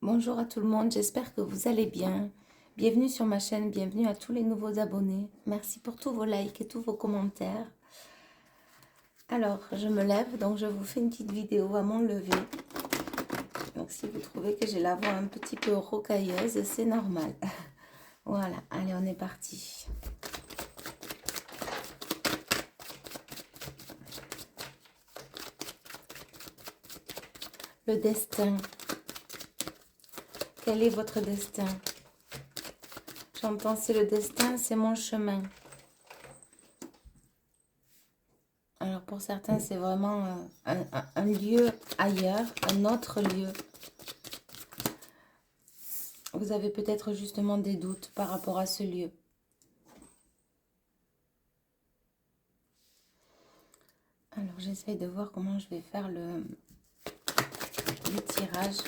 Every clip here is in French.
Bonjour à tout le monde, j'espère que vous allez bien. Bienvenue sur ma chaîne, bienvenue à tous les nouveaux abonnés. Merci pour tous vos likes et tous vos commentaires. Alors, je me lève, donc je vous fais une petite vidéo à mon lever. Donc si vous trouvez que j'ai la voix un petit peu rocailleuse, c'est normal. Voilà, allez, on est parti. Le destin. Quel est votre destin? J'entends, c'est le destin, c'est mon chemin. Alors pour certains, c'est vraiment un lieu ailleurs, un autre lieu. Vous avez peut-être justement des doutes par rapport à ce lieu. Alors j'essaye de voir comment je vais faire le tirage.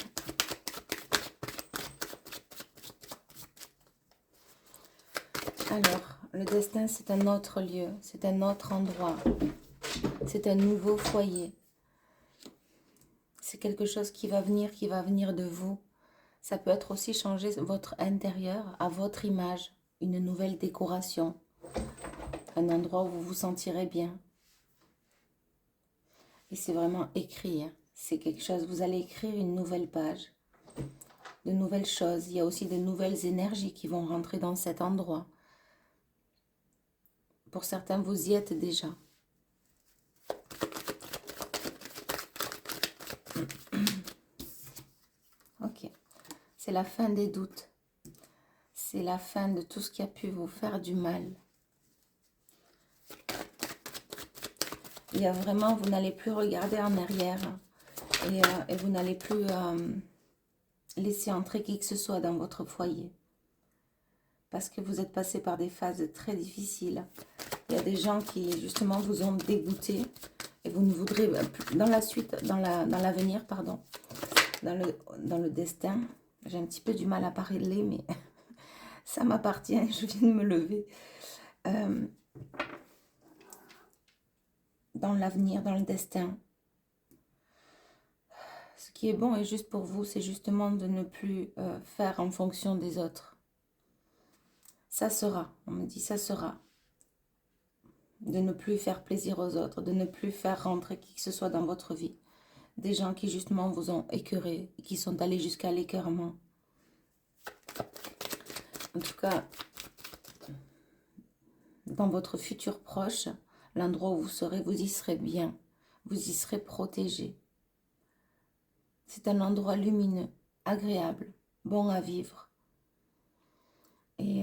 Alors, le destin, c'est un autre lieu, c'est un autre endroit, c'est un nouveau foyer. C'est quelque chose qui va venir de vous. Ça peut être aussi changer votre intérieur à votre image, une nouvelle décoration, un endroit où vous vous sentirez bien. Et c'est vraiment écrit, hein. C'est quelque chose, vous allez écrire une nouvelle page, de nouvelles choses. Il y a aussi de nouvelles énergies qui vont rentrer dans cet endroit. Pour certains, vous y êtes déjà. Ok, c'est la fin des doutes. C'est la fin de tout ce qui a pu vous faire du mal. Il y a vraiment, vous n'allez plus regarder en arrière et vous n'allez plus laisser entrer qui que ce soit dans votre foyer. Parce que vous êtes passé par des phases très difficiles. Il y a des gens qui justement vous ont dégoûté et vous ne voudrez dans la suite, dans l'avenir, pardon, dans le destin. J'ai un petit peu du mal à parler, mais ça m'appartient, je viens de me lever. Dans l'avenir, dans le destin. Ce qui est bon et juste pour vous, c'est justement de ne plus faire en fonction des autres. Ça sera, on me dit ça sera. De ne plus faire plaisir aux autres, de ne plus faire rentrer qui que ce soit dans votre vie. Des gens qui justement vous ont écœuré, qui sont allés jusqu'à l'écœurement. En tout cas, dans votre futur proche, l'endroit où vous serez, vous y serez bien. Vous y serez protégé. C'est un endroit lumineux, agréable, bon à vivre. Et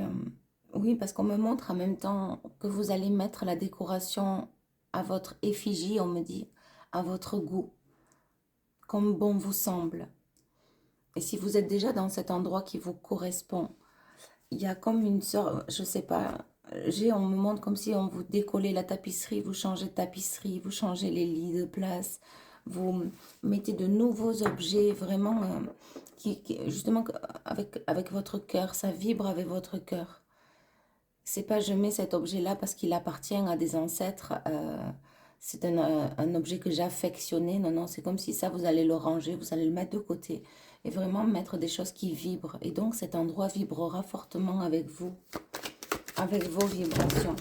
oui, parce qu'on me montre en même temps que vous allez mettre la décoration à votre effigie, on me dit, à votre goût, comme bon vous semble. Et si vous êtes déjà dans cet endroit qui vous correspond, il y a comme une sorte, je sais pas, on me montre comme si on vous décollait la tapisserie, vous changez de tapisserie, vous changez les lits de place, vous mettez de nouveaux objets vraiment justement avec votre cœur, ça vibre avec votre cœur. C'est pas je mets cet objet-là parce qu'il appartient à des ancêtres, c'est un objet que j'ai affectionné. Non, non, c'est comme si ça, vous allez le ranger, vous allez le mettre de côté et vraiment mettre des choses qui vibrent. Et donc cet endroit vibrera fortement avec vous, avec vos vibrations.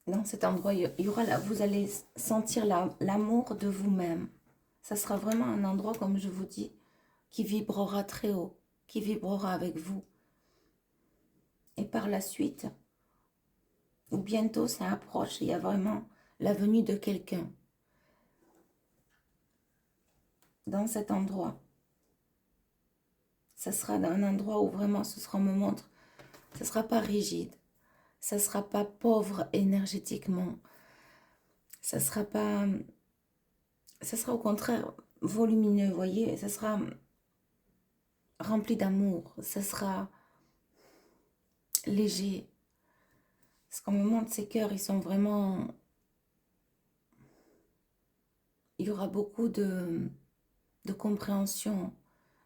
Dans cet endroit, il y aura vous allez sentir l'amour de vous-même. Ça sera vraiment un endroit, comme je vous dis, qui vibrera très haut, qui vibrera avec vous. Et par la suite, ou bientôt ça approche, il y a vraiment la venue de quelqu'un dans cet endroit. Ça sera dans un endroit où vraiment ce sera, on me montre, ça ne sera pas rigide, ça ne sera pas pauvre énergétiquement, ça sera pas, ça sera au contraire volumineux, vous voyez, ça sera rempli d'amour, ça sera léger. Ce qu'on me montre, ces cœurs, ils sont vraiment, il y aura beaucoup de compréhension,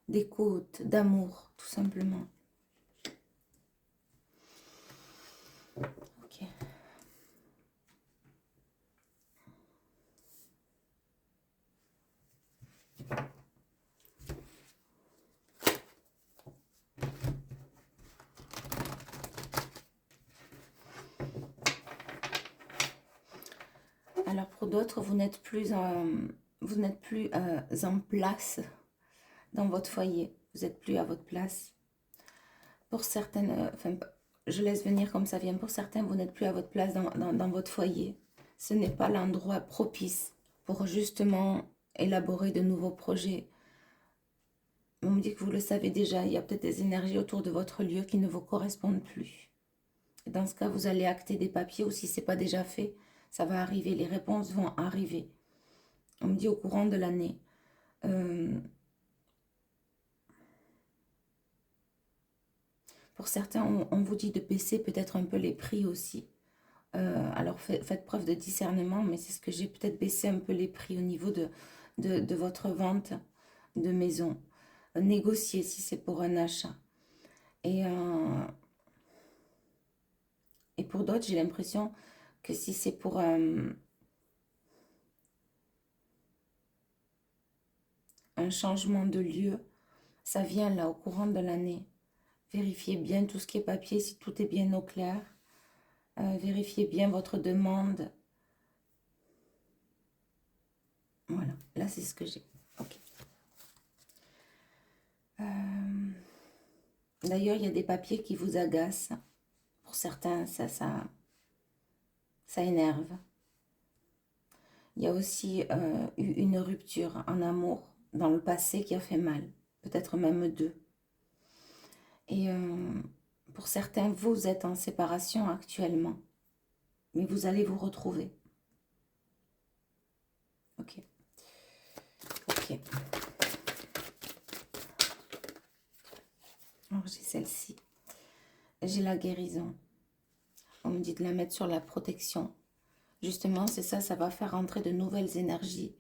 d'écoute, d'amour, tout simplement. Ok. Alors pour d'autres, vous n'êtes plus en place dans votre foyer. Vous n'êtes plus à votre place. Pour certaines, je laisse venir comme ça vient. Pour certains, vous n'êtes plus à votre place dans votre foyer. Ce n'est pas l'endroit propice pour justement élaborer de nouveaux projets. On me dit que vous le savez déjà, il y a peut-être des énergies autour de votre lieu qui ne vous correspondent plus. Et dans ce cas, vous allez acter des papiers, ou si ce n'est pas déjà fait, ça va arriver, les réponses vont arriver. On me dit au courant de l'année. Pour certains, on vous dit de baisser peut-être un peu les prix aussi. Alors faites preuve de discernement, mais c'est ce que j'ai peut-être baissé un peu les prix au niveau de votre vente de maison. Négocier si c'est pour un achat. Et pour d'autres, j'ai l'impression que si c'est pour un changement de lieu, ça vient là au courant de l'année. Vérifiez bien tout ce qui est papier, si tout est bien au clair. Vérifiez bien votre demande. Voilà, là c'est ce que j'ai. Ok. D'ailleurs, il y a des papiers qui vous agacent. Pour certains, ça énerve. Il y a aussi eu une rupture en amour dans le passé qui a fait mal. Peut-être même deux. Et pour certains, vous êtes en séparation actuellement. Mais vous allez vous retrouver. Ok. Ok. Alors, j'ai celle-ci. J'ai la guérison. On me dit de la mettre sur la protection. Justement, c'est ça, ça va faire entrer de nouvelles énergies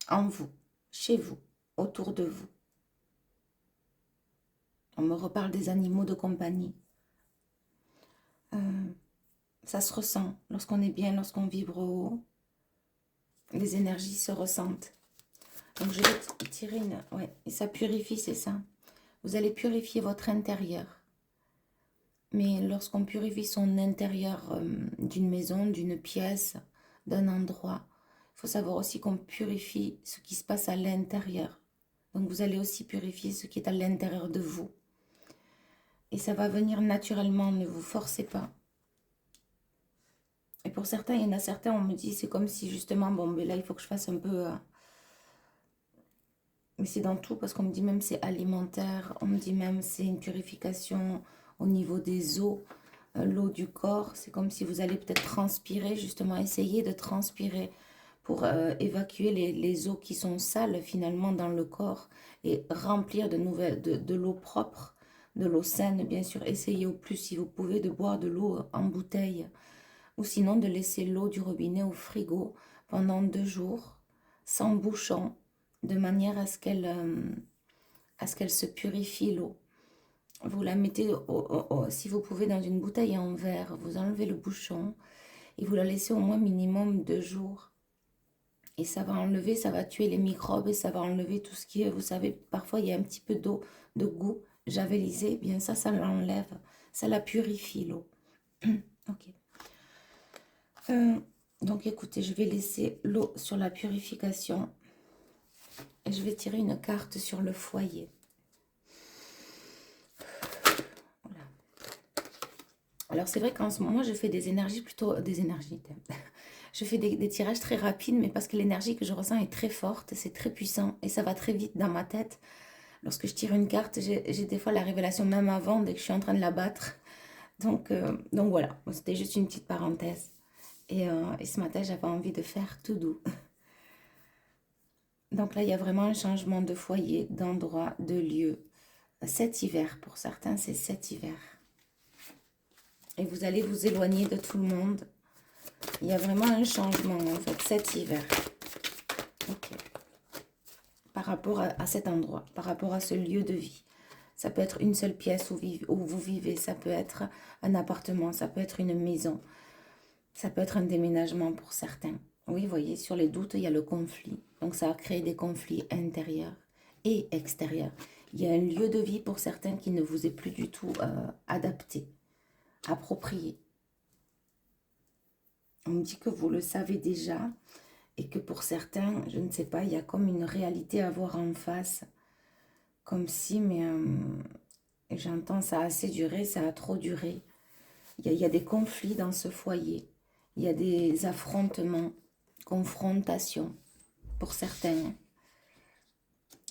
en vous, chez vous, autour de vous. On me reparle des animaux de compagnie. Ça se ressent lorsqu'on est bien, lorsqu'on vibre haut. Les énergies se ressentent. Donc je vais tirer une... Ouais, et ça purifie, c'est ça. Vous allez purifier votre intérieur. Mais lorsqu'on purifie son intérieur d'une maison, d'une pièce, d'un endroit, il faut savoir aussi qu'on purifie ce qui se passe à l'intérieur. Donc vous allez aussi purifier ce qui est à l'intérieur de vous. Et ça va venir naturellement, ne vous forcez pas. Et pour certains, il y en a certains, on me dit, c'est comme si justement, bon, mais là, il faut que je fasse un peu... mais c'est dans tout, parce qu'on me dit même c'est alimentaire, on me dit même c'est une purification au niveau des os, l'eau du corps. C'est comme si vous allez peut-être transpirer, justement, essayer de transpirer pour évacuer les eaux qui sont sales finalement dans le corps et remplir de l'eau propre, de l'eau saine, bien sûr. Essayez au plus, si vous pouvez, de boire de l'eau en bouteille ou sinon de laisser l'eau du robinet au frigo pendant 2 jours, sans bouchon, de manière à ce qu'elle se purifie l'eau. Vous la mettez, si vous pouvez, dans une bouteille en verre, vous enlevez le bouchon et vous la laissez au moins minimum 2 jours. Et ça va enlever, ça va tuer les microbes et ça va enlever tout ce qui est, vous savez, parfois il y a un petit peu d'eau, de goût javelisé, bien ça l'enlève, ça la purifie l'eau. Ok. Donc écoutez, je vais laisser l'eau sur la purification et je vais tirer une carte sur le foyer. Voilà. Alors c'est vrai qu'en ce moment je fais des énergies plutôt... Des énergies. Je fais des tirages très rapides, mais parce que l'énergie que je ressens est très forte, c'est très puissant et ça va très vite dans ma tête. Lorsque je tire une carte, j'ai des fois la révélation même avant, dès que je suis en train de la battre. Donc voilà, c'était juste une petite parenthèse. Et ce matin, j'avais envie de faire tout doux. Donc là, il y a vraiment un changement de foyer, d'endroit, de lieu. Cet hiver, pour certains, c'est cet hiver. Et vous allez vous éloigner de tout le monde. Il y a vraiment un changement, en fait, cet hiver. Ok. Par rapport à cet endroit, par rapport à ce lieu de vie. Ça peut être une seule pièce où vous vivez, ça peut être un appartement, ça peut être une maison, ça peut être un déménagement pour certains. Oui, vous voyez, sur les doutes, il y a le conflit. Donc ça a créé des conflits intérieurs et extérieurs. Il y a un lieu de vie pour certains qui ne vous est plus du tout adapté, approprié. On me dit que vous le savez déjà et que pour certains, je ne sais pas, il y a comme une réalité à voir en face. Comme si, mais j'entends ça a assez duré, ça a trop duré. Il y a des conflits dans ce foyer. Il y a des affrontements, confrontations pour certains.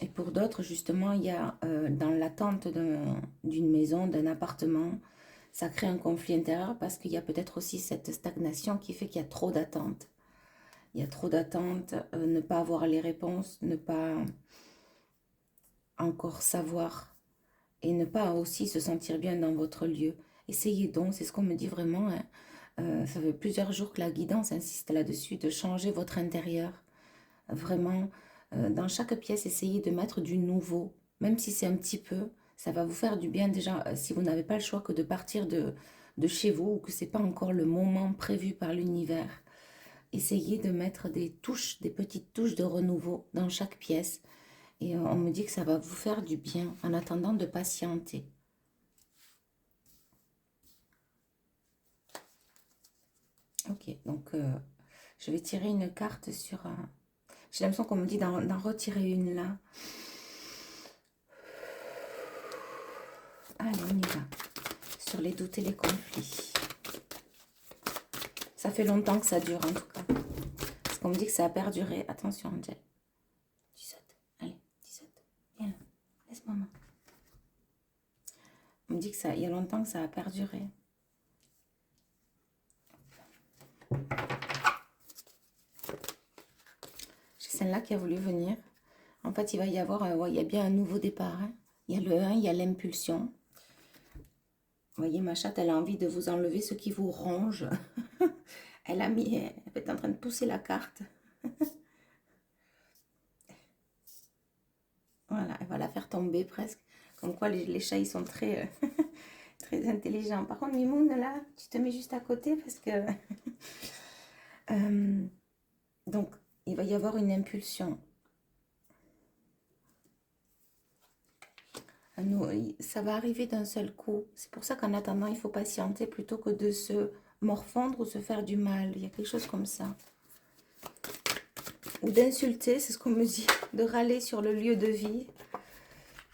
Et pour d'autres, justement, il y a dans l'attente d'une maison, d'un appartement, ça crée un conflit intérieur parce qu'il y a peut-être aussi cette stagnation qui fait qu'il y a trop d'attentes. Il y a trop d'attentes, ne pas avoir les réponses, ne pas encore savoir et ne pas aussi se sentir bien dans votre lieu. Essayez donc, c'est ce qu'on me dit vraiment, hein. Ça fait plusieurs jours que la guidance insiste là-dessus, de changer votre intérieur. Vraiment, dans chaque pièce, essayez de mettre du nouveau, même si c'est un petit peu, ça va vous faire du bien déjà, si vous n'avez pas le choix que de partir de chez vous, ou que ce n'est pas encore le moment prévu par l'univers. Essayez de mettre des touches, des petites touches de renouveau dans chaque pièce. Et on me dit que ça va vous faire du bien en attendant de patienter. Ok, donc je vais tirer une carte sur... j'ai l'impression qu'on me dit d'en retirer une là. Allez, on y va. Sur les doutes et les conflits. Ça fait longtemps que ça dure en tout cas. Parce qu'on me dit que ça a perduré. Attention, Angel. Tu sautes. Allez, tu sautes. Viens là. Laisse maman. On me dit que ça, il y a longtemps que ça a perduré. J'ai celle-là qui a voulu venir. En fait, il va y avoir, il y a bien un nouveau départ. Hein. Il y a le 1, il y a l'impulsion. Vous voyez, ma chatte, elle a envie de vous enlever ce qui vous ronge. Elle est en train de pousser la carte. Voilà, elle va la faire tomber presque. Comme quoi, les chats, ils sont très, très intelligents. Par contre, Mimoun, là, tu te mets juste à côté parce que... donc, il va y avoir une impulsion. Ça va arriver d'un seul coup. C'est pour ça qu'en attendant, il faut patienter plutôt que de se morfondre ou se faire du mal. Il y a quelque chose comme ça. Ou d'insulter, c'est ce qu'on me dit, de râler sur le lieu de vie.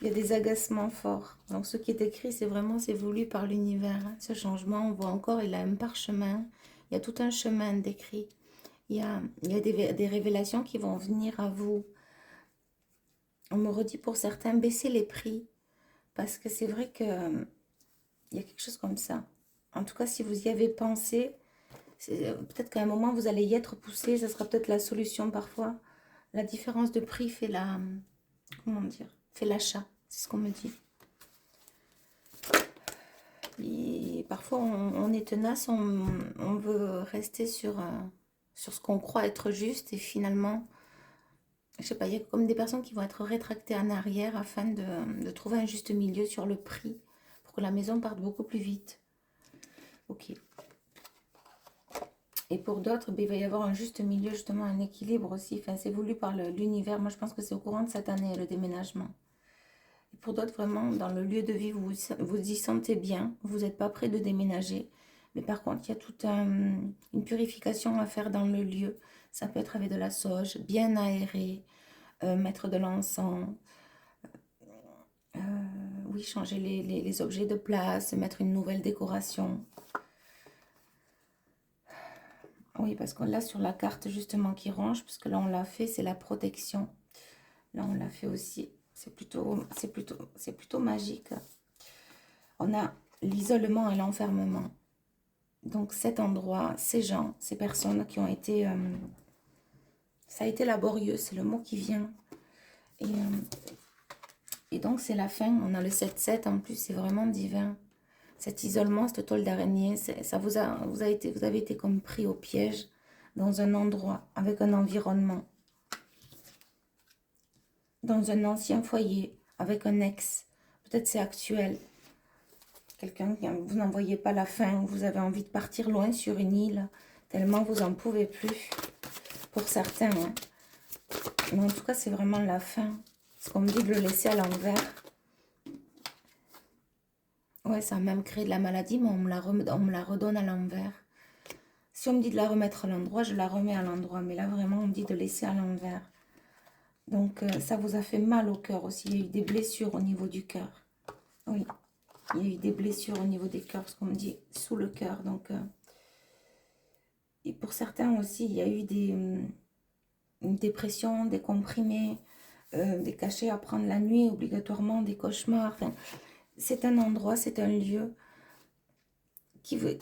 Il y a des agacements forts. Donc ce qui est écrit, c'est vraiment, c'est voulu par l'univers. Hein. Ce changement, on voit encore, il a un parchemin. Il y a tout un chemin décrit. Il y a des révélations qui vont venir à vous. On me redit pour certains, baisser les prix. Parce que c'est vrai que il y a quelque chose comme ça. En tout cas, si vous y avez pensé, peut-être qu'à un moment, vous allez y être poussé. Ça sera peut-être la solution parfois. La différence de prix fait la... Comment dire? Fait l'achat. C'est ce qu'on me dit. Et parfois, on est tenace. On veut rester sur ce qu'on croit être juste. Et finalement, je sais pas, il y a comme des personnes qui vont être rétractées en arrière afin de trouver un juste milieu sur le prix. Pour que la maison parte beaucoup plus vite. Ok. Et pour d'autres, il va y avoir un juste milieu, justement, un équilibre aussi. Enfin, c'est voulu par l'univers. Moi, je pense que c'est au courant de cette année, le déménagement. Et pour d'autres, vraiment, dans le lieu de vie, vous y sentez bien. Vous n'êtes pas prêt de déménager. Mais par contre, il y a toute une purification à faire dans le lieu. Ça peut être avec de la sauge, bien aéré, mettre de l'encens. Oui, changer les objets de place, mettre une nouvelle décoration. Oui, parce que là, sur la carte, justement, qui range, parce que là, on l'a fait, c'est la protection. Là, on l'a fait aussi. C'est plutôt magique. On a l'isolement et l'enfermement. Donc, cet endroit, ces gens, ces personnes qui ont été... ça a été laborieux, c'est le mot qui vient. Et donc, c'est la fin. On a le 7-7, en plus, c'est vraiment divin. Cet isolement, cette toile d'araignée, vous avez été comme pris au piège dans un endroit, avec un environnement. dans un ancien foyer avec un ex. Peut-être c'est actuel. Quelqu'un qui vous n'en voyez pas la fin, vous avez envie de partir loin sur une île, tellement vous en pouvez plus. Pour certains, hein. Mais en tout cas, c'est vraiment la fin. Ce qu'on me dit de le laisser à l'envers. Ouais, ça a même créé de la maladie, mais on me la redonne à l'envers. Si on me dit de la remettre à l'endroit, je la remets à l'endroit. Mais là, vraiment, on me dit de laisser à l'envers. Donc, ça vous a fait mal au cœur aussi. Il y a eu des blessures au niveau du cœur. Oui, il y a eu des blessures au niveau des cœurs, ce qu'on me dit, sous le cœur. Donc, et pour certains aussi, il y a eu une dépression, des comprimés, des cachets à prendre la nuit, obligatoirement, des cauchemars. Enfin, c'est un endroit, c'est un lieu qui fait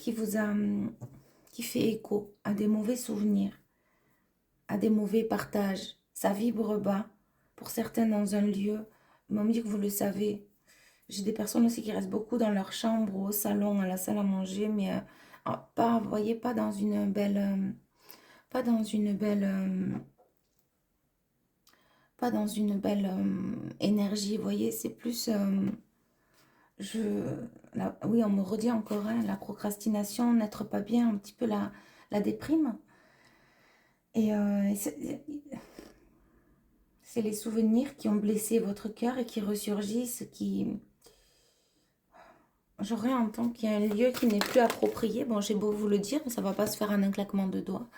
écho à des mauvais souvenirs, à des mauvais partages. Ça vibre bas. Pour certains, dans un lieu, mais on me dit que vous le savez. J'ai des personnes aussi qui restent beaucoup dans leur chambre, au salon, à la salle à manger, mais pas, vous voyez, pas dans une belle, pas dans une belle énergie. Vous voyez, c'est plus, je, oui, on me redit encore, hein, la procrastination, n'être pas bien, un petit peu la déprime. Et c'est les souvenirs qui ont blessé votre cœur et qui ressurgissent, Je réentends qu'il y a un lieu qui n'est plus approprié. Bon, j'ai beau vous le dire, mais ça ne va pas se faire en un claquement de doigts.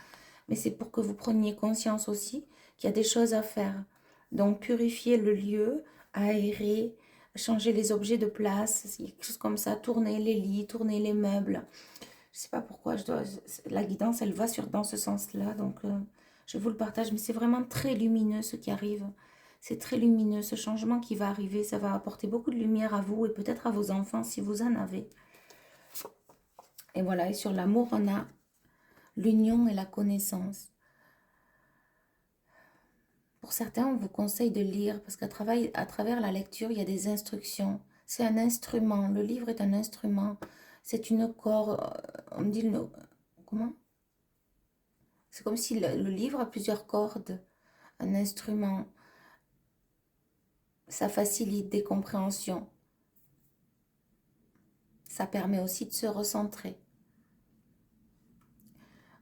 Mais c'est pour que vous preniez conscience aussi qu'il y a des choses à faire. Donc, purifier le lieu, aérer, changer les objets de place, quelque chose comme ça, tourner les lits, tourner les meubles. Je ne sais pas pourquoi la guidance, elle va dans ce sens-là. Donc, je vous le partage. Mais c'est vraiment très lumineux ce qui arrive. C'est très lumineux. Ce changement qui va arriver, ça va apporter beaucoup de lumière à vous et peut-être à vos enfants si vous en avez. Et voilà, et sur l'amour, on a l'union et la connaissance. Pour certains, on vous conseille de lire parce qu'à travers la lecture, il y a des instructions. C'est un instrument. Le livre est un instrument. C'est une corde. On me dit comment? C'est comme si le livre a plusieurs cordes. Un instrument. Ça facilite des compréhensions. Ça permet aussi de se recentrer.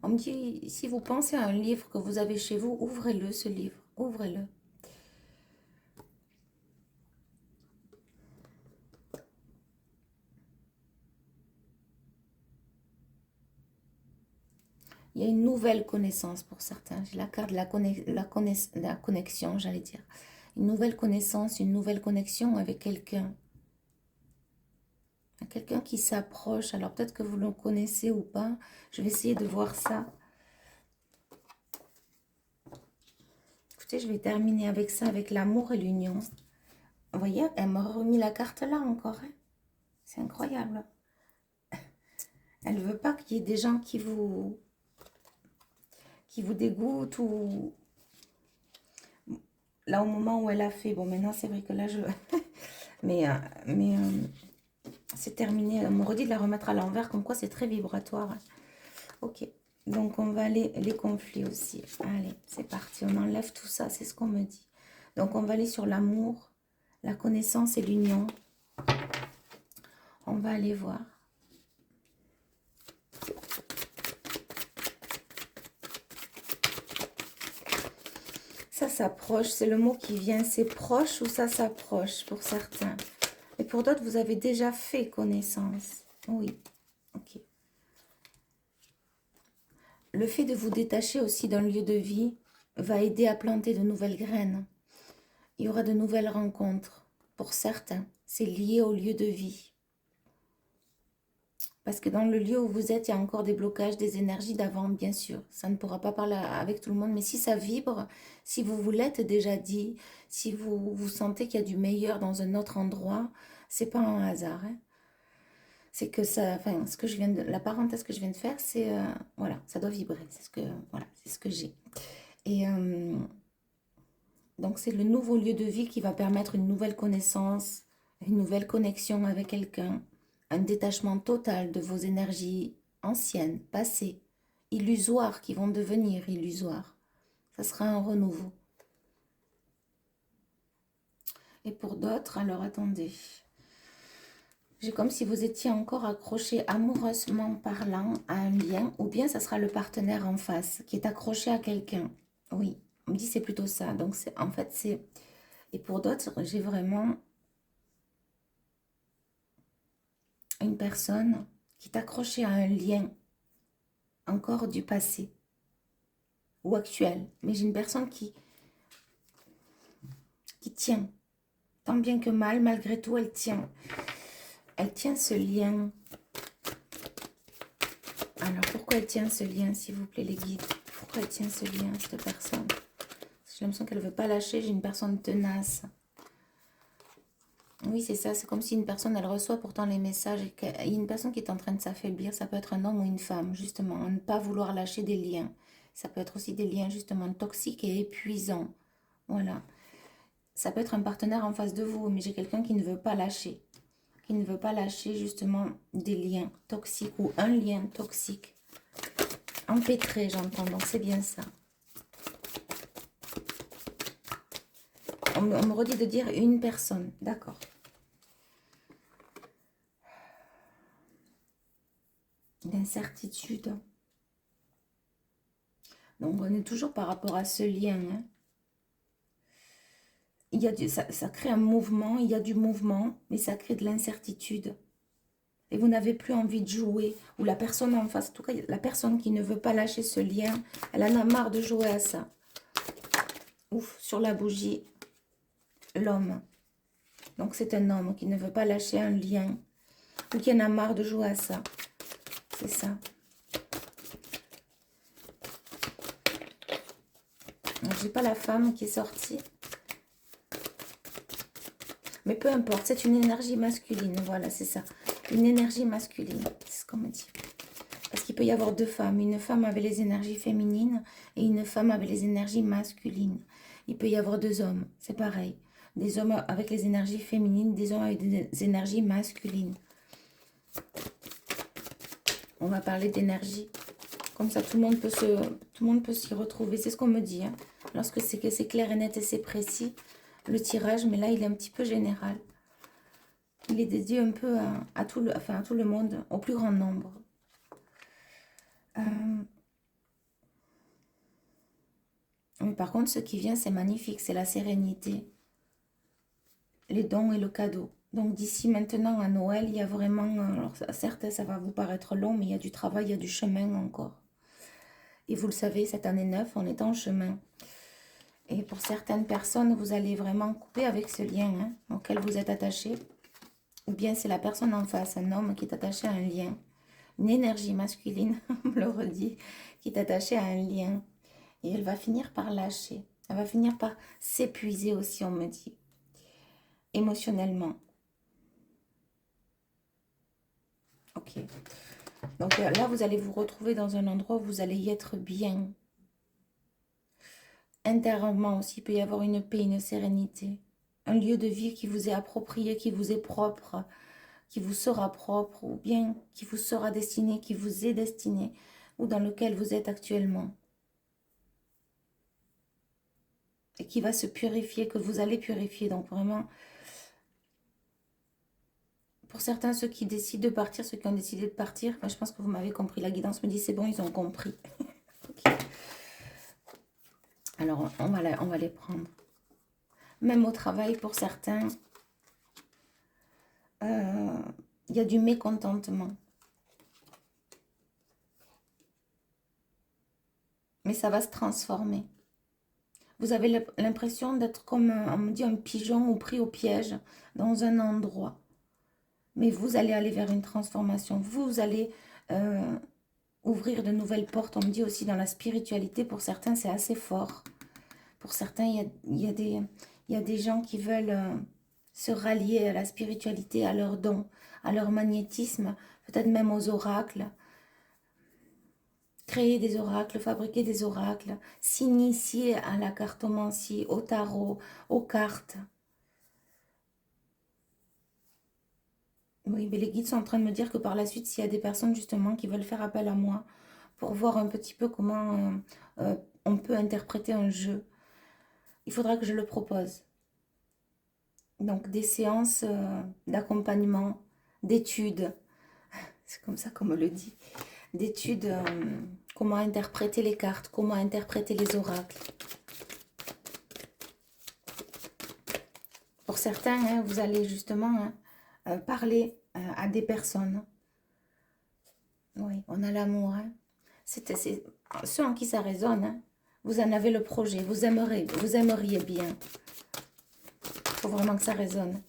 On me dit, si vous pensez à un livre que vous avez chez vous, ouvrez-le, ce livre. Ouvrez-le. Il y a une nouvelle connaissance pour certains. J'ai la carte de la connexion, j'allais dire. Une nouvelle connaissance, une nouvelle connexion avec quelqu'un. Quelqu'un qui s'approche. Alors peut-être que vous le connaissez ou pas. Je vais essayer de voir ça. Écoutez, je vais terminer avec ça, avec l'amour et l'union. Vous voyez, elle m'a remis la carte là encore. Hein. C'est incroyable. Elle ne veut pas qu'il y ait des gens qui vous dégoûtent ou... Là, au moment où elle a fait... Bon, maintenant, c'est vrai que là, je... mais c'est terminé. On me redit de la remettre à l'envers, comme quoi c'est très vibratoire. Ok. Donc, on va aller les conflits aussi. Allez, c'est parti. On enlève tout ça, c'est ce qu'on me dit. Donc, on va aller sur l'amour, la connaissance et l'union. On va aller voir. Ça s'approche, c'est le mot qui vient. C'est proche ou ça s'approche pour certains. Et pour d'autres, vous avez déjà fait connaissance. Oui, ok. Le fait de vous détacher aussi d'un lieu de vie va aider à planter de nouvelles graines. Il y aura de nouvelles rencontres. Pour certains, c'est lié au lieu de vie. Parce que dans le lieu où vous êtes, il y a encore des blocages, des énergies d'avant, bien sûr. Ça ne pourra pas parler avec tout le monde. Mais si ça vibre, si vous vous l'êtes déjà dit, si vous sentez qu'il y a du meilleur dans un autre endroit, c'est pas un hasard. Hein. C'est que ça, enfin, la parenthèse que je viens de faire, c'est, voilà, ça doit vibrer. Voilà, c'est ce que j'ai. Et donc, c'est le nouveau lieu de vie qui va permettre une nouvelle connaissance, une nouvelle connexion avec quelqu'un, un détachement total de vos énergies anciennes, passées, illusoires, qui vont devenir illusoires. Ça sera un renouveau. Et pour d'autres, alors attendez. J'ai comme si vous étiez encore accroché amoureusement parlant à un lien, ou bien ça sera le partenaire en face qui est accroché à quelqu'un. Oui, on me dit c'est plutôt ça. Donc en fait c'est... Et pour d'autres, j'ai vraiment une personne qui est accrochée à un lien encore du passé ou actuel. Mais j'ai une personne qui tient. Tant bien que mal, malgré tout, elle tient. Elle tient ce lien. Alors, pourquoi elle tient ce lien, s'il vous plaît, les guides? Pourquoi elle tient ce lien, cette personne? J'ai l'impression qu'elle ne veut pas lâcher. J'ai une personne tenace. Oui, c'est ça. C'est comme si une personne, elle reçoit pourtant les messages. Et qu'il y a une personne qui est en train de s'affaiblir. Ça peut être un homme ou une femme, justement. À ne pas vouloir lâcher des liens. Ça peut être aussi des liens, justement, toxiques et épuisants. Voilà. Ça peut être un partenaire en face de vous, mais j'ai quelqu'un qui ne veut pas lâcher. Qui ne veut pas lâcher, justement, des liens toxiques ou un lien toxique. Empêtré, j'entends. Donc, c'est bien ça. On me redit de dire une personne. D'accord. D'incertitude. Donc, on est toujours par rapport à ce lien. Hein. Il y a ça crée un mouvement, il y a du mouvement, mais ça crée de l'incertitude. Et vous n'avez plus envie de jouer. Ou la personne en face, en tout cas, la personne qui ne veut pas lâcher ce lien, elle en a marre de jouer à ça. Ouf, sur la bougie, l'homme. Donc, c'est un homme qui ne veut pas lâcher un lien. Ou qui en a marre de jouer à ça. C'est ça. J'ai pas la femme qui est sortie. Mais peu importe, c'est une énergie masculine. Voilà, c'est ça. Une énergie masculine. C'est ce qu'on me dit. Parce qu'il peut y avoir deux femmes. Une femme avec les énergies féminines et une femme avec les énergies masculines. Il peut y avoir deux hommes. C'est pareil. Des hommes avec les énergies féminines, des hommes avec des énergies masculines. On va parler d'énergie. Comme ça, tout le monde peut s'y retrouver. C'est ce qu'on me dit. Hein. Lorsque c'est clair et net et c'est précis, le tirage, mais là, il est un petit peu général. Il est dédié un peu à tout le monde, au plus grand nombre. Mais par contre, ce qui vient, c'est magnifique. C'est la sérénité, les dons et le cadeau. Donc d'ici maintenant à Noël, il y a vraiment... Alors certes, ça va vous paraître long, mais il y a du travail, il y a du chemin encore. Et vous le savez, cette année 9, on est en chemin. Et pour certaines personnes, vous allez vraiment couper avec ce lien hein, auquel vous êtes attaché. Ou bien c'est la personne en face, un homme qui est attaché à un lien. Une énergie masculine, on me le redit, qui est attachée à un lien. Et elle va finir par lâcher. Elle va finir par s'épuiser aussi, on me dit. Émotionnellement. Ok. Donc là, vous allez vous retrouver dans un endroit où vous allez y être bien. Intérieurement aussi, il peut y avoir une paix, une sérénité. Un lieu de vie qui vous est approprié, qui vous est propre, qui vous sera propre, ou bien qui vous sera destiné, qui vous est destiné, ou dans lequel vous êtes actuellement. Et qui va se purifier, que vous allez purifier. Donc vraiment, pour certains, ceux qui décident de partir, ceux qui ont décidé de partir, je pense que vous m'avez compris. La guidance me dit, c'est bon, ils ont compris. Okay. Alors, on va les prendre. Même au travail, pour certains, il y a du mécontentement. Mais ça va se transformer. Vous avez l'impression d'être comme, on me dit, un pigeon ou pris au piège dans un endroit. Mais vous allez aller vers une transformation. Vous allez ouvrir de nouvelles portes. On me dit aussi dans la spiritualité, pour certains, c'est assez fort. Pour certains, il y a des gens qui veulent se rallier à la spiritualité, à leurs dons, à leur magnétisme, peut-être même aux oracles. Créer des oracles, fabriquer des oracles, s'initier à la cartomancie, au tarot, aux cartes. Oui, mais les guides sont en train de me dire que par la suite, s'il y a des personnes justement qui veulent faire appel à moi pour voir un petit peu comment on peut interpréter un jeu, il faudra que je le propose. Donc des séances d'accompagnement, d'études, c'est comme ça qu'on me le dit, d'études, comment interpréter les cartes, comment interpréter les oracles. Pour certains, hein, vous allez justement parler à des personnes. Oui, on a l'amour. Hein. C'est ceux en qui ça résonne. Hein. Vous en avez le projet, vous aimeriez bien. Il faut vraiment que ça résonne.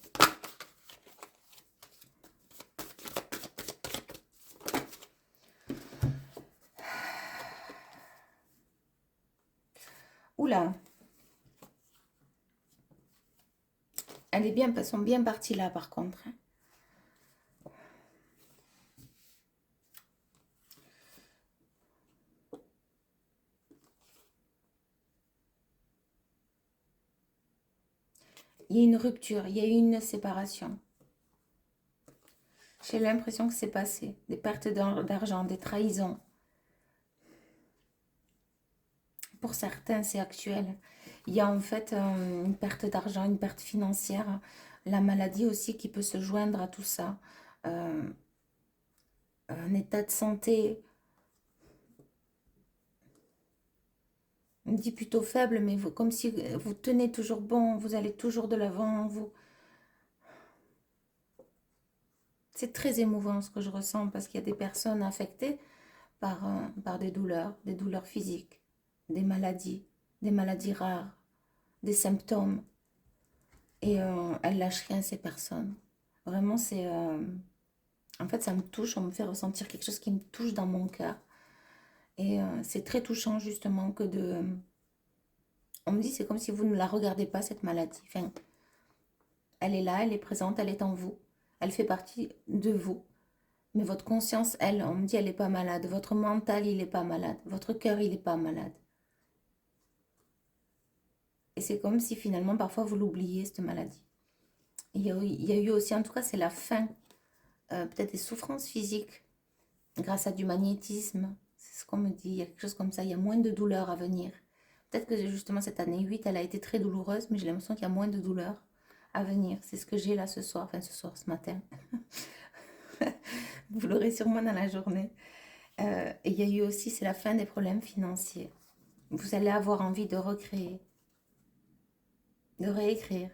Oula. Elles sont bien parties là par contre. Hein. Il y a une rupture, il y a eu une séparation. J'ai l'impression que c'est passé. Des pertes d'argent, des trahisons. Pour certains, c'est actuel. Il y a en fait une perte d'argent, une perte financière. La maladie aussi qui peut se joindre à tout ça. Un état de santé, on dit plutôt faible, mais vous, comme si vous tenez toujours bon, vous allez toujours de l'avant. C'est très émouvant ce que je ressens parce qu'il y a des personnes affectées par des douleurs physiques, des maladies rares, des symptômes. Et elles lâchent rien, ces personnes. Vraiment, c'est... en fait, ça me touche, on me fait ressentir quelque chose qui me touche dans mon cœur. Et c'est très touchant, justement, que de... on me dit, c'est comme si vous ne la regardez pas, cette maladie. Enfin, elle est là, elle est présente, elle est en vous. Elle fait partie de vous. Mais votre conscience, elle, on me dit, elle n'est pas malade. Votre mental, il n'est pas malade. Votre cœur, il n'est pas malade. Et c'est comme si finalement, parfois, vous l'oubliez, cette maladie. Il y a eu aussi, en tout cas, c'est la fin, peut-être des souffrances physiques, grâce à du magnétisme. C'est ce qu'on me dit, il y a quelque chose comme ça. Il y a moins de douleur à venir. Peut-être que justement, cette année 8, elle a été très douloureuse, mais j'ai l'impression qu'il y a moins de douleur à venir. C'est ce que j'ai là ce soir, enfin ce soir, ce matin. Vous l'aurez sûrement dans la journée. Et il y a eu aussi, c'est la fin des problèmes financiers. Vous allez avoir envie de recréer, de réécrire.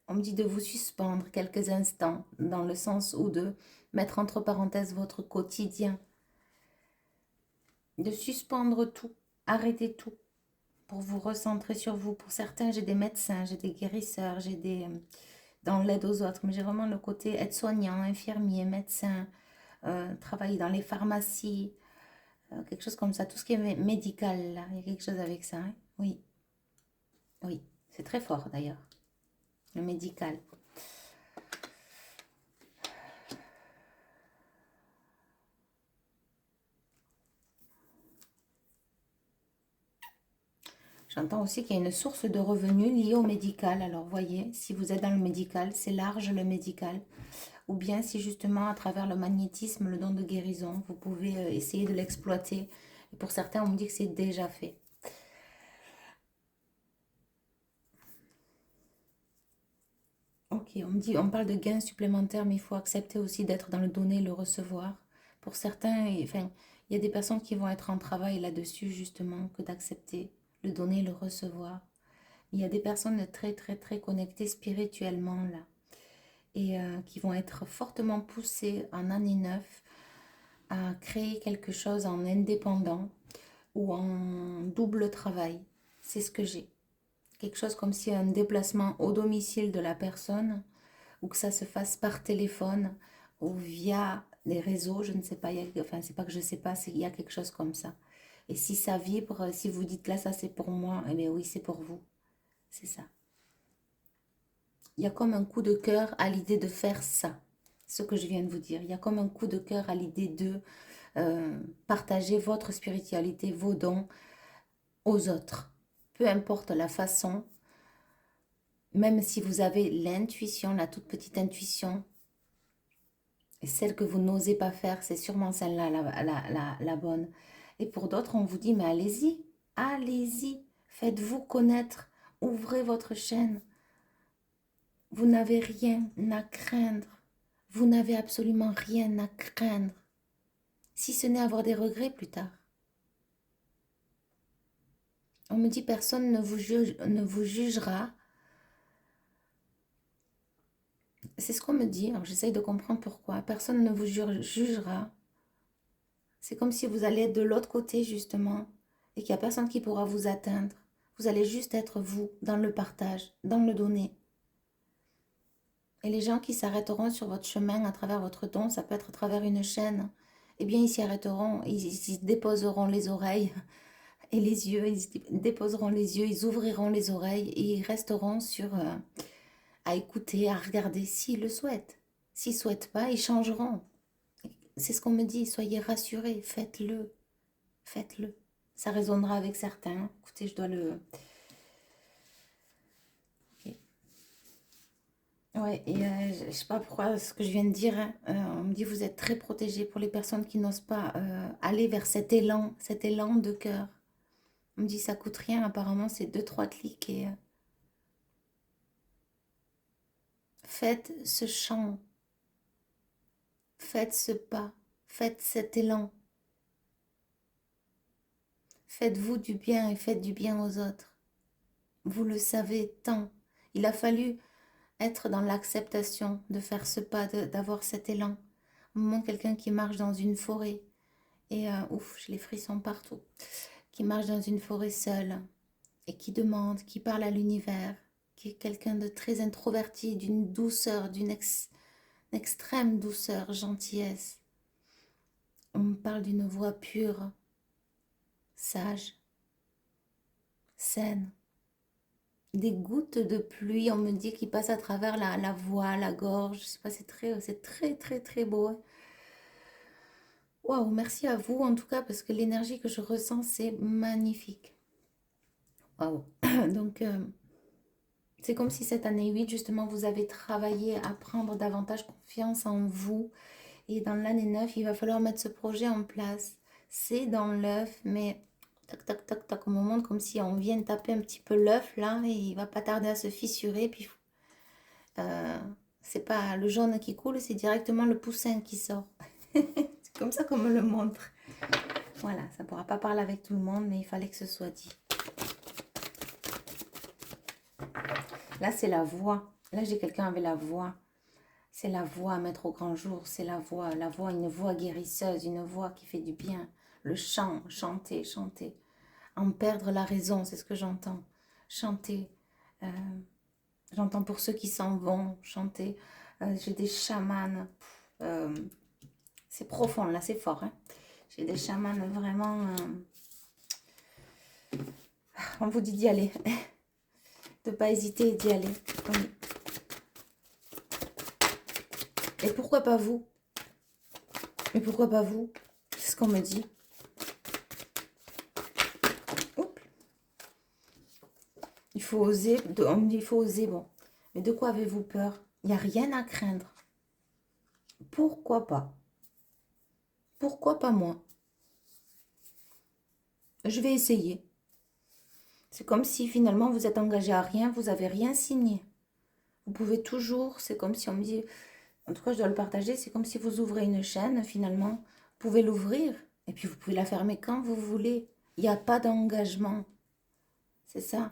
On me dit de vous suspendre quelques instants, dans le sens où de mettre entre parenthèses votre quotidien. De suspendre tout, arrêter tout, pour vous recentrer sur vous. Pour certains, j'ai des médecins, j'ai des guérisseurs, j'ai des... dans l'aide aux autres, mais j'ai vraiment le côté aide-soignant, infirmier, médecin, travailler dans les pharmacies, quelque chose comme ça, tout ce qui est médical, là, il y a quelque chose avec ça, hein. Oui, oui, c'est très fort d'ailleurs, le médical. J'entends aussi qu'il y a une source de revenus liée au médical. Alors, voyez, si vous êtes dans le médical, c'est large le médical. Ou bien si justement, à travers le magnétisme, le don de guérison, vous pouvez essayer de l'exploiter. Et pour certains, on me dit que c'est déjà fait. Ok, on me dit, on parle de gains supplémentaires, mais il faut accepter aussi d'être dans le donner et le recevoir. Pour certains, enfin, il y a des personnes qui vont être en travail là-dessus, justement, que d'accepter le donner et le recevoir. Il y a des personnes très, très, très connectées spirituellement, là, et qui vont être fortement poussées en année 9 à créer quelque chose en indépendant ou en double travail. C'est ce que j'ai. Quelque chose comme si un déplacement au domicile de la personne ou que ça se fasse par téléphone ou via des réseaux, je ne sais pas, enfin c'est pas que je sais pas, il y a quelque chose comme ça. Et si ça vibre, si vous dites là ça c'est pour moi, eh bien oui c'est pour vous, c'est ça. Il y a comme un coup de cœur à l'idée de faire ça, ce que je viens de vous dire. Il y a comme un coup de cœur à l'idée de partager votre spiritualité, vos dons aux autres. Peu importe la façon, même si vous avez l'intuition, la toute petite intuition, et celle que vous n'osez pas faire, c'est sûrement celle-là la bonne. Et pour d'autres, on vous dit, mais allez-y, allez-y, faites-vous connaître, ouvrez votre chaîne. Vous n'avez rien à craindre. Vous n'avez absolument rien à craindre. Si ce n'est avoir des regrets plus tard. On me dit personne ne vous jugera. C'est ce qu'on me dit. Alors j'essaye de comprendre pourquoi. Personne ne vous jugera. C'est comme si vous allez être de l'autre côté justement et qu'il n'y a personne qui pourra vous atteindre. Vous allez juste être vous, dans le partage, dans le donner. Et les gens qui s'arrêteront sur votre chemin à travers votre don, ça peut être à travers une chaîne, eh bien ils s'y arrêteront, ils déposeront les oreilles et les yeux, ils déposeront les yeux, ils ouvriront les oreilles et ils resteront à écouter, à regarder s'ils le souhaitent. S'ils ne souhaitent pas, ils changeront. C'est ce qu'on me dit, soyez rassurés, faites-le, faites-le. Ça résonnera avec certains. Écoutez, je dois le... Ok. Ouais, et je ne sais pas pourquoi ce que je viens de dire, hein, on me dit vous êtes très protégés pour les personnes qui n'osent pas aller vers cet élan de cœur. On me dit ça coûte rien, apparemment c'est deux trois clics et faites ce chant, faites ce pas, faites cet élan. Faites-vous du bien et faites du bien aux autres. Vous le savez tant. Il a fallu être dans l'acceptation de faire ce pas, d'avoir cet élan. Au moment quelqu'un qui marche dans une forêt, et ouf, j'ai les frissons partout, qui marche dans une forêt seule, et qui demande, qui parle à l'univers, qui est quelqu'un de très introverti, d'une douceur, d'une extrême douceur, gentillesse. On me parle d'une voix pure, sage, saine. Des gouttes de pluie, on me dit, qui passent à travers la voix, la gorge. Je sais pas, c'est très, très, très beau. Hein. Waouh, merci à vous en tout cas, parce que l'énergie que je ressens, c'est magnifique. Waouh. Donc, c'est comme si cette année 8, justement, vous avez travaillé à prendre davantage confiance en vous. Et dans l'année 9, il va falloir mettre ce projet en place. C'est dans l'œuf, mais tac, tac, tac, tac, on me montre comme si on vient taper un petit peu l'œuf, là, et il va pas tarder à se fissurer. Puis, c'est pas le jaune qui coule, c'est directement le poussin qui sort. C'est comme ça qu'on me le montre. Voilà, ça ne pourra pas parler avec tout le monde, mais il fallait que ce soit dit. Là, c'est la voix. Là, j'ai quelqu'un avec la voix. C'est la voix à mettre au grand jour. C'est la voix, une voix guérisseuse, une voix qui fait du bien. Le chant, chanter, chanter. En perdre la raison, c'est ce que j'entends. Chanter. J'entends pour ceux qui s'en vont, chanter. J'ai des chamans. C'est profond, là, c'est fort. Hein. J'ai des chamans vraiment... on vous dit d'y aller. De ne pas hésiter et d'y aller. Oui. Et pourquoi pas vous? Mais pourquoi pas vous? C'est ce qu'on me dit. Oups. Il faut oser. On me dit il faut oser. Bon. Mais de quoi avez-vous peur? Il n'y a rien à craindre. Pourquoi pas? Pourquoi pas moi? Je vais essayer. C'est comme si finalement vous êtes engagé à rien, vous n'avez rien signé. Vous pouvez toujours, c'est comme si on me dit, en tout cas je dois le partager, c'est comme si vous ouvrez une chaîne finalement, vous pouvez l'ouvrir et puis vous pouvez la fermer quand vous voulez. Il n'y a pas d'engagement. C'est ça.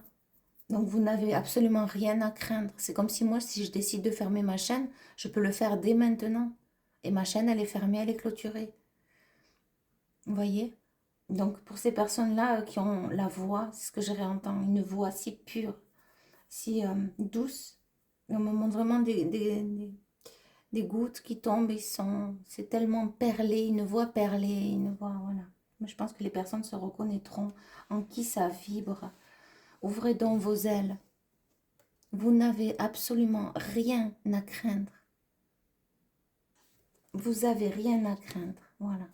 Donc vous n'avez absolument rien à craindre. C'est comme si moi, si je décide de fermer ma chaîne, je peux le faire dès maintenant. Et ma chaîne, elle est fermée, elle est clôturée. Vous voyez? Donc pour ces personnes-là qui ont la voix, c'est ce que je réentends, une voix si pure, si douce, on me montre vraiment des gouttes qui tombent, c'est tellement perlé, une voix perlée, une voix, voilà. Mais je pense que les personnes se reconnaîtront en qui ça vibre. Ouvrez donc vos ailes. Vous n'avez absolument rien à craindre. Vous avez rien à craindre, voilà.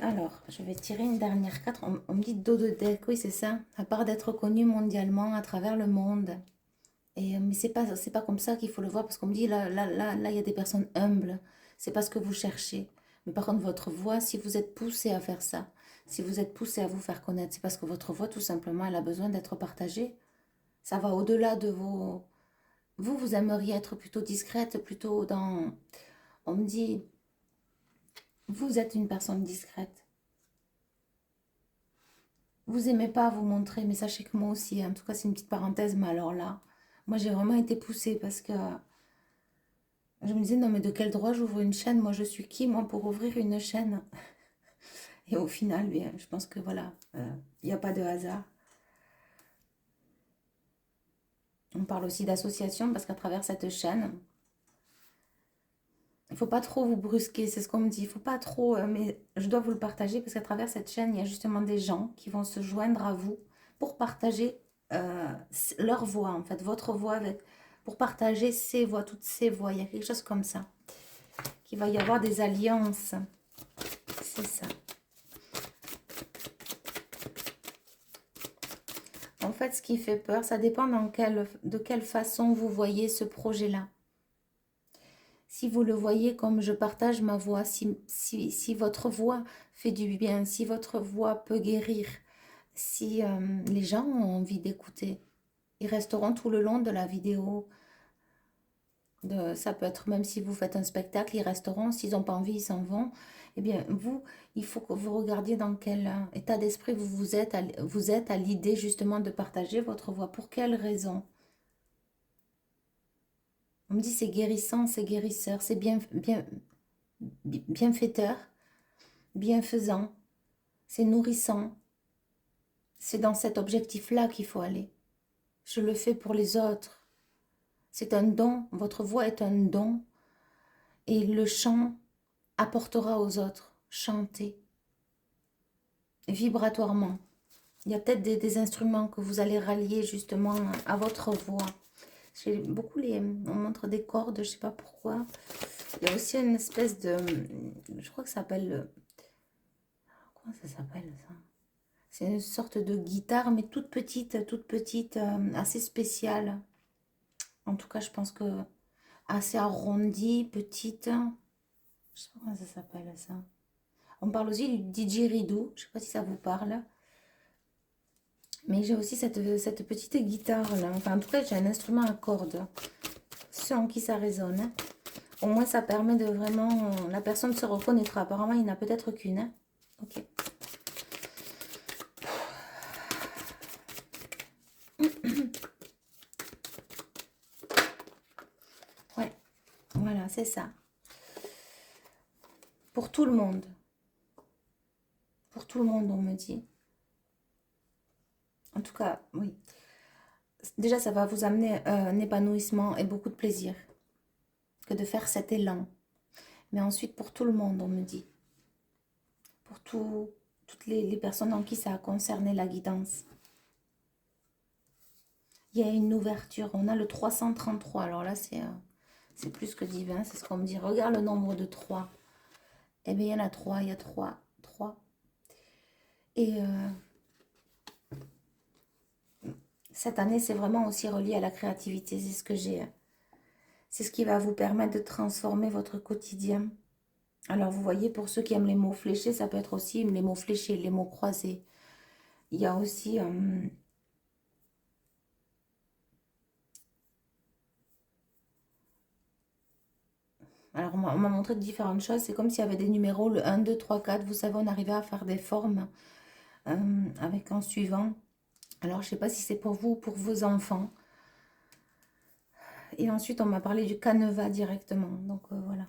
Alors, je vais tirer une dernière carte. On me dit dos de deck, oui c'est ça. À part d'être connu mondialement à travers le monde. Mais c'est pas comme ça qu'il faut le voir, parce qu'on me dit, là, il y a des personnes humbles. C'est pas ce que vous cherchez. Mais par contre, votre voix, si vous êtes poussé à faire ça, si vous êtes poussé à vous faire connaître, c'est parce que votre voix, tout simplement, elle a besoin d'être partagée. Ça va au-delà de vos vous aimeriez être plutôt discrète, plutôt dans... On me dit, vous êtes une personne discrète. Vous aimez pas vous montrer, mais sachez que moi aussi, en tout cas c'est une petite parenthèse, mais alors là, moi j'ai vraiment été poussée parce que je me disais, non mais de quel droit j'ouvre une chaîne? Moi je suis qui, moi, pour ouvrir une chaîne? Et au final, bien, je pense que voilà, il n'y a pas de hasard. On parle aussi d'association parce qu'à travers cette chaîne, il ne faut pas trop vous brusquer, c'est ce qu'on me dit. Il ne faut pas trop, mais je dois vous le partager parce qu'à travers cette chaîne, il y a justement des gens qui vont se joindre à vous pour partager leur voix, en fait, votre voix, pour partager ces voix, toutes ces voix. Il y a quelque chose comme ça. Qu'il va y avoir des alliances. C'est ça. En fait, ce qui fait peur, ça dépend de quelle façon vous voyez ce projet-là. Si vous le voyez comme je partage ma voix, si votre voix fait du bien, si votre voix peut guérir, si les gens ont envie d'écouter, ils resteront tout le long de la vidéo. Ça peut être même si vous faites un spectacle, ils resteront. S'ils n'ont pas envie, ils s'en vont. Eh bien, vous, il faut que vous regardiez dans quel état d'esprit vous êtes à l'idée justement de partager votre voix. Pour quelle raison? On me dit c'est guérissant, c'est guérisseur, c'est bienfaiteur, bienfaisant, c'est nourrissant. C'est dans cet objectif-là qu'il faut aller. Je le fais pour les autres. C'est un don, votre voix est un don. Et le chant apportera aux autres. Chantez. Vibratoirement. Il y a peut-être des instruments que vous allez rallier justement à votre voix. J'ai beaucoup on montre des cordes, je ne sais pas pourquoi. Il y a aussi une espèce de... Je crois que ça s'appelle... Comment ça s'appelle ça? C'est une sorte de guitare, mais toute petite, assez spéciale. En tout cas, je pense que assez arrondie, petite. Je ne sais pas comment ça s'appelle ça. On parle aussi du didgeridoo. Je ne sais pas si ça vous parle. Mais j'ai aussi cette petite guitare là. Enfin, en tout cas, j'ai un instrument à cordes. Ceux en qui ça résonne. Au moins, ça permet de vraiment... La personne se reconnaîtra. Apparemment, il n'y en a peut-être qu'une. Hein. Ok. Ouais, voilà, c'est ça. Pour tout le monde. Pour tout le monde, on me dit. En tout cas, oui. Déjà, ça va vous amener un épanouissement et beaucoup de plaisir que de faire cet élan. Mais ensuite, pour tout le monde, on me dit. Pour toutes les personnes en qui ça a concerné la guidance. Il y a une ouverture. On a le 333. Alors là, c'est plus que divin. C'est ce qu'on me dit. Regarde le nombre de 3. Eh bien, il y en a 3. Il y a 3. 3. Et cette année, c'est vraiment aussi relié à la créativité. C'est ce que j'ai. C'est ce qui va vous permettre de transformer votre quotidien. Alors, vous voyez, pour ceux qui aiment les mots fléchés, ça peut être aussi les mots fléchés, les mots croisés. Il y a aussi... alors, on m'a montré différentes choses. C'est comme s'il y avait des numéros, le 1, 2, 3, 4. Vous savez, on arrivait à faire des formes avec en suivant. Alors, je ne sais pas si c'est pour vous ou pour vos enfants. Et ensuite, on m'a parlé du canevas directement. Donc, voilà.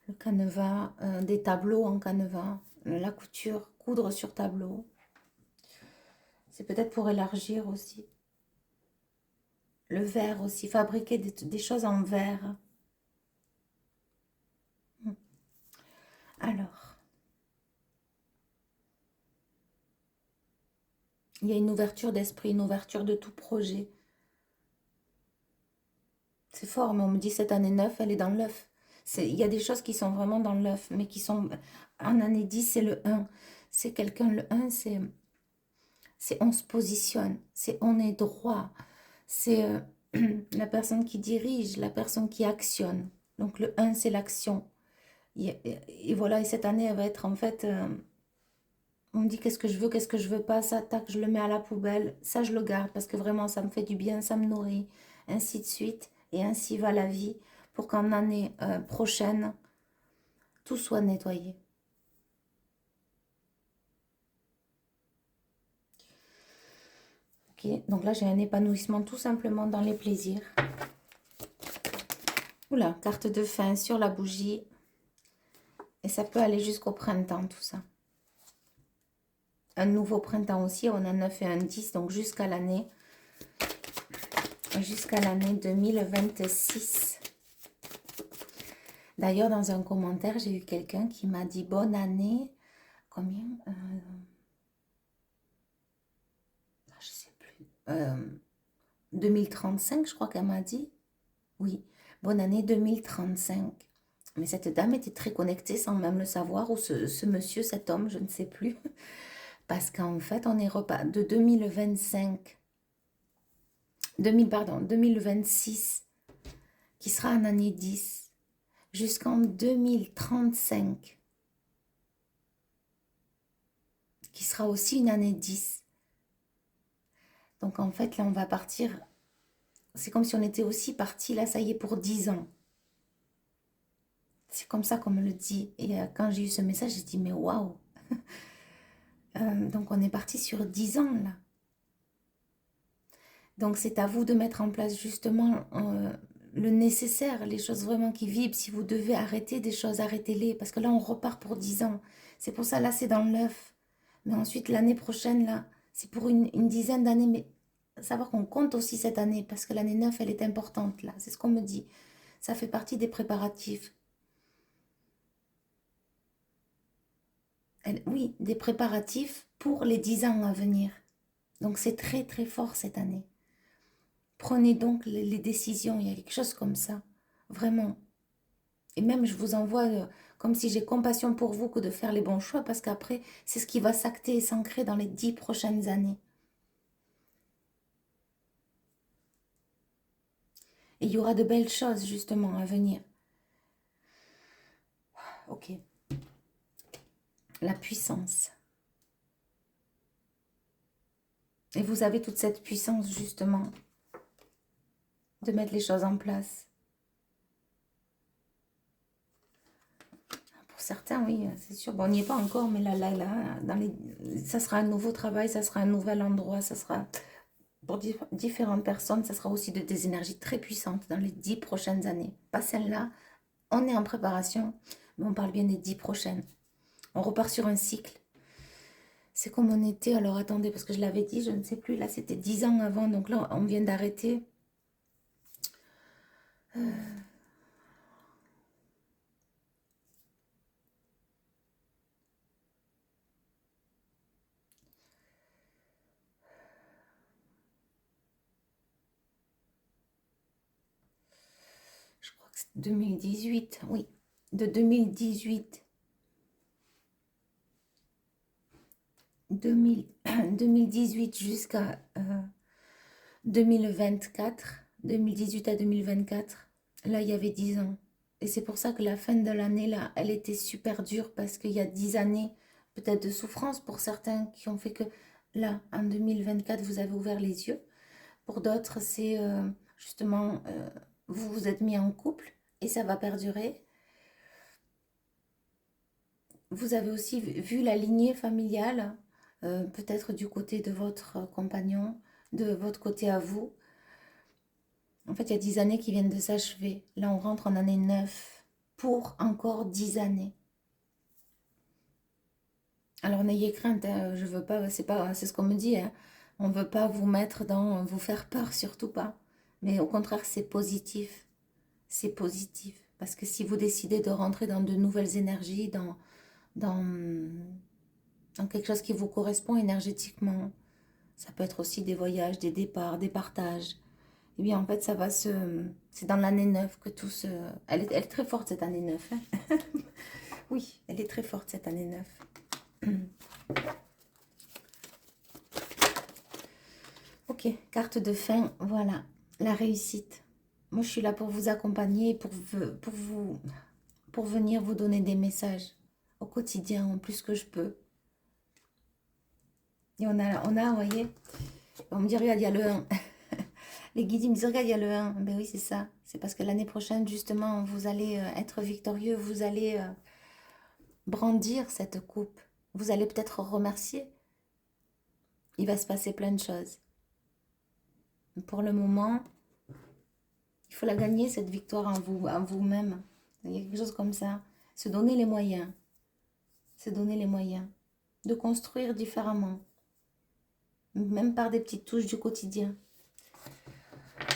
Le canevas, des tableaux en canevas, la couture, coudre sur tableau. C'est peut-être pour élargir aussi. Le verre aussi, fabriquer des choses en verre. Alors, il y a une ouverture d'esprit, une ouverture de tout projet. C'est fort, mais on me dit cette année 9, elle est dans l'œuf. Il y a des choses qui sont vraiment dans l'œuf, mais qui sont... En année 10, c'est le 1. C'est quelqu'un, le 1, c'est on se positionne, c'est on est droit. C'est la personne qui dirige, la personne qui actionne. Donc le 1, c'est l'action. Et voilà, et cette année, elle va être en fait... on me dit qu'est-ce que je veux pas, ça, tac, je le mets à la poubelle. Ça, je le garde parce que vraiment, ça me fait du bien, ça me nourrit. ainsi de suite, et ainsi va la vie, pour qu'en année prochaine, tout soit nettoyé. Ok, donc là j'ai un épanouissement tout simplement dans les plaisirs. Oula, carte de fin sur la bougie. Et ça peut aller jusqu'au printemps, tout ça. Un nouveau printemps aussi, on a 9 et un 10, donc jusqu'à l'année 2026. D'ailleurs, dans un commentaire, j'ai eu quelqu'un qui m'a dit bonne année. Combien je sais plus. 2035, je crois qu'elle m'a dit. Oui, bonne année 2035. Mais cette dame était très connectée sans même le savoir, ou ce monsieur, cet homme, je ne sais plus. Parce qu'en fait, on est repas de 2026, qui sera en année 10, jusqu'en 2035, qui sera aussi une année 10. Donc en fait, là, on va partir, c'est comme si on était aussi parti, là, ça y est, pour 10 ans. C'est comme ça qu'on me le dit. Et quand j'ai eu ce message, j'ai dit, mais waouh. Donc on est parti sur 10 ans, là. Donc c'est à vous de mettre en place justement le nécessaire, les choses vraiment qui vibrent. Si vous devez arrêter des choses, arrêtez-les. Parce que là, on repart pour 10 ans. C'est pour ça, là, c'est dans l'œuf. Mais ensuite, l'année prochaine, là, c'est pour une dizaine d'années. Mais savoir qu'on compte aussi cette année. Parce que l'année 9, elle est importante, là. C'est ce qu'on me dit. Ça fait partie des préparatifs. Oui, des préparatifs pour les 10 ans à venir. Donc c'est très, très fort cette année. Prenez donc les décisions, il y a quelque chose comme ça, vraiment. Et même, je vous envoie comme si j'ai compassion pour vous que de faire les bons choix, parce qu'après, c'est ce qui va s'acter et s'ancrer dans les 10 prochaines années. Et il y aura de belles choses, justement, à venir. Ok. La puissance. Et vous avez toute cette puissance, justement, de mettre les choses en place. Pour certains, oui, c'est sûr. Bon, on n'y est pas encore, mais là, ça sera un nouveau travail, ça sera un nouvel endroit, ça sera... Pour différentes personnes, ça sera aussi des énergies très puissantes dans les 10 prochaines années. Pas celle-là, on est en préparation, mais on parle bien des 10 prochaines. On repart sur un cycle. C'est comme on était, alors attendez, parce que je l'avais dit, je ne sais plus, là c'était 10 ans avant, donc là on vient d'arrêter. Je crois que c'est 2018, oui, de 2018. 2018 jusqu'à 2024, 2018 à 2024, là il y avait 10 ans. Et c'est pour ça que la fin de l'année, là, elle était super dure parce qu'il y a 10 années, peut-être de souffrance pour certains qui ont fait que là, en 2024, vous avez ouvert les yeux. Pour d'autres, c'est justement, vous vous êtes mis en couple et ça va perdurer. Vous avez aussi vu la lignée familiale, peut-être du côté de votre compagnon, de votre côté à vous. En fait, il y a 10 années qui viennent de s'achever. Là, on rentre en année 9 pour encore 10 années. Alors, n'ayez crainte, hein, je veux pas, c'est ce qu'on me dit, hein. On ne veut pas vous mettre dans, vous faire peur, surtout pas. Mais au contraire, c'est positif. C'est positif. Parce que si vous décidez de rentrer dans de nouvelles énergies, dans, dans quelque chose qui vous correspond énergétiquement, ça peut être aussi des voyages, des départs, des partages. Eh bien, en fait, ça va se... C'est dans l'année 9 que tout se... Elle est très forte, cette année 9. Hein. Oui, elle est très forte, cette année 9. Ok, carte de fin, voilà. La réussite. Moi, je suis là pour vous accompagner, pour venir vous donner des messages au quotidien, en plus que je peux. Et vous voyez, on me dit, regarde, il y a le 1. Les guides ils me disent, regarde, il y a le 1. Ben oui, c'est ça. C'est parce que l'année prochaine, justement, vous allez être victorieux, vous allez brandir cette coupe. Vous allez peut-être remercier. Il va se passer plein de choses. Pour le moment, il faut la gagner, cette victoire en vous-même. Il y a quelque chose comme ça. Se donner les moyens. Se donner les moyens de construire différemment. Même par des petites touches du quotidien.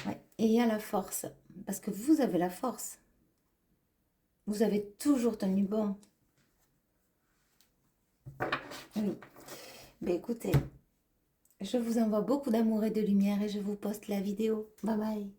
Ouais. Et il y a la force. Parce que vous avez la force. Vous avez toujours tenu bon. Oui. Ben écoutez, je vous envoie beaucoup d'amour et de lumière et je vous poste la vidéo. Bye bye.